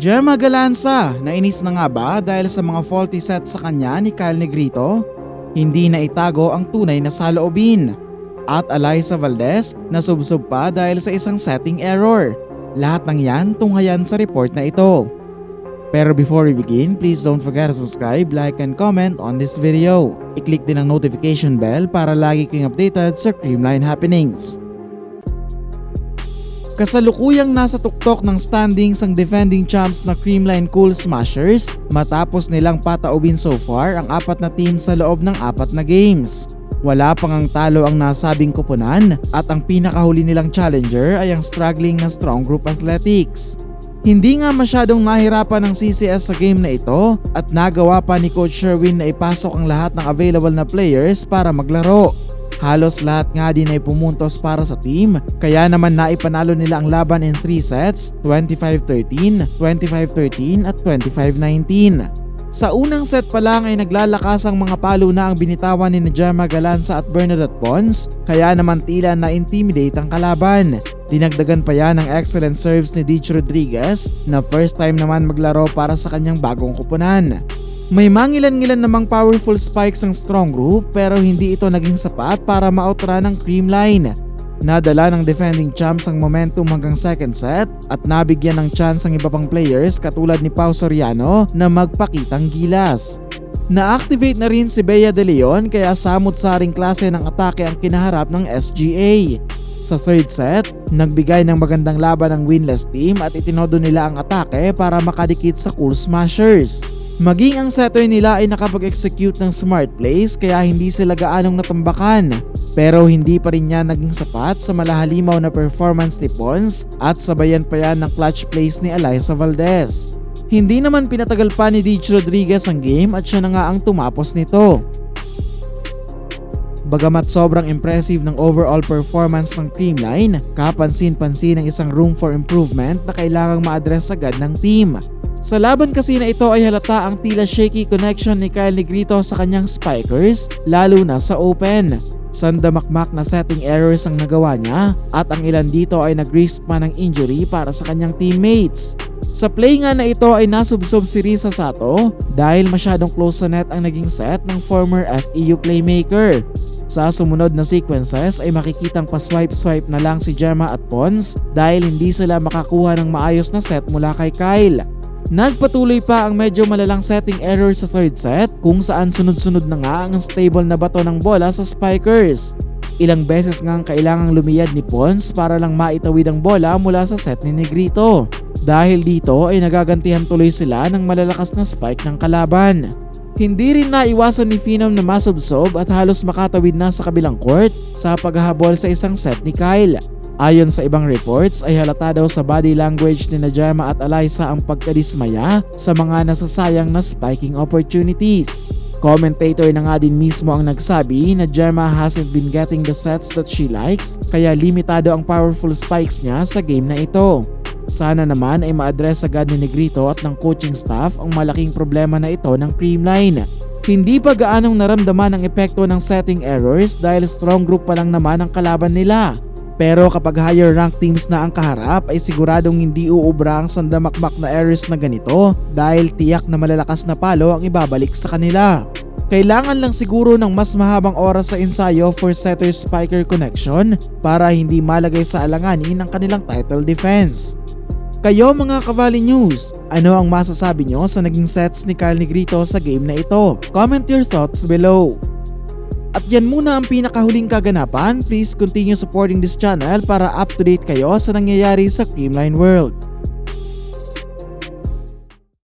Gemma Galanza, nainis na nga ba dahil sa mga faulty sets sa kanya ni Kyle Negrito? Hindi na itago ang tunay na saloobin. At Alyssa Valdez, nasubsob pa dahil sa isang setting error. Lahat ng yan tunghayan sa report na ito. Pero before we begin, please don't forget to subscribe, like, and comment on this video. I-click din ang notification bell para lagi kayong updated sa Creamline happenings. Kasalukuyang nasa tuktok ng standings ang defending champs na Creamline Cool Smashers matapos nilang pataubin so far ang 4 na team sa loob ng 4 na games. Wala pang ang talo ang nasabing koponan at ang pinakahuli nilang challenger ay ang struggling na Strong Group Athletics. Hindi nga masyadong nahirapan ng CCS sa game na ito at nagawa pa ni Coach Sherwin na ipasok ang lahat ng available na players para maglaro. Halos lahat nga din ay pumuntos para sa team, kaya naman naipanalo nila ang laban in 3 sets, 25-13, 25-13 at 25-19. Sa unang set pa lang ay naglalakas ang mga palo na ang binitawan ni Gemma Galanza at Bernadette Pons, kaya naman tila na-intimidate ang kalaban. Dinagdagan pa yan ng excellent serves ni Deej Rodriguez na first time naman maglaro para sa kanyang bagong kupunan. May mangilan-ngilan namang powerful spikes ang Strong Group pero hindi ito naging sapat para ma-outrun ng Creamline. Nadala ng defending champs ang momentum hanggang second set at nabigyan ng chance ang iba pang players katulad ni Pau Soriano na magpakitang gilas. Na-activate na rin si Bea De Leon kaya samot-saring klase ng atake ang kinaharap ng SGA. Sa third set, nagbigay ng magandang laban ang winless team at itinodo nila ang atake para makadikit sa Cool Smashers. Maging ang setter nila ay nakapag-execute ng smart plays kaya hindi sila gaanong natambakan. Pero hindi pa rin yan naging sapat sa malahalimaw na performance ni Pons at sabayan pa yan ng clutch plays ni Alyssa Valdez. Hindi naman pinatagal pa ni Deej Rodriguez ang game at siya na nga ang tumapos nito. Bagamat sobrang impressive ng overall performance ng Creamline, kapansin-pansin ang isang room for improvement na kailangang ma-address agad ng team. Sa laban kasi na ito ay halata ang tila shaky connection ni Kyle Negrito sa kanyang spikers, lalo na sa open. Sandamakmak na setting errors ang nagawa niya at ang ilan dito ay nag-risk pa ng injury para sa kanyang teammates. Sa play nga na ito ay nasubsob si Risa Sato dahil masyadong close sa net ang naging set ng former FEU playmaker. Sa sumunod na sequences ay makikitang pa-swipe-swipe na lang si Gemma at Pons dahil hindi sila makakuha ng maayos na set mula kay Kyle. Nagpatuloy pa ang medyo malalang setting error sa third set kung saan sunod-sunod na nga ang stable na bato ng bola sa spikers. Ilang beses nga ang kailangang lumiyad ni Pons para lang maitawid ang bola mula sa set ni Negrito. Dahil dito ay nagagantihan tuloy sila ng malalakas na spike ng kalaban. Hindi rin naiwasan ni Phenom na masubsob at halos makatawid na sa kabilang court sa paghahabol sa isang set ni Kyle. Ayon sa ibang reports ay halata daw sa body language ni Gemma at Alyssa ang pagkadismaya sa mga nasasayang na spiking opportunities. Commentator na nga din mismo ang nagsabi na Gemma hasn't been getting the sets that she likes kaya limitado ang powerful spikes niya sa game na ito. Sana naman ay ma-address agad ni Negrito at ng coaching staff ang malaking problema na ito ng Creamline. Hindi pa gaanong naramdaman ang epekto ng setting errors dahil strong group pa lang naman ang kalaban nila. Pero kapag higher ranked teams na ang kaharap ay siguradong hindi uubra ang sandamakmak na errors na ganito dahil tiyak na malalakas na palo ang ibabalik sa kanila. Kailangan lang siguro ng mas mahabang oras sa ensayo for setter-spiker connection para hindi malagay sa alanganin ang kanilang title defense. Kayo mga Kavali News, ano ang masasabi nyo sa naging sets ni Kyle Negrito sa game na ito? Comment your thoughts below. At yan muna ang pinakahuling kaganapan. Please continue supporting this channel para up to date kayo sa nangyayari sa Creamline World.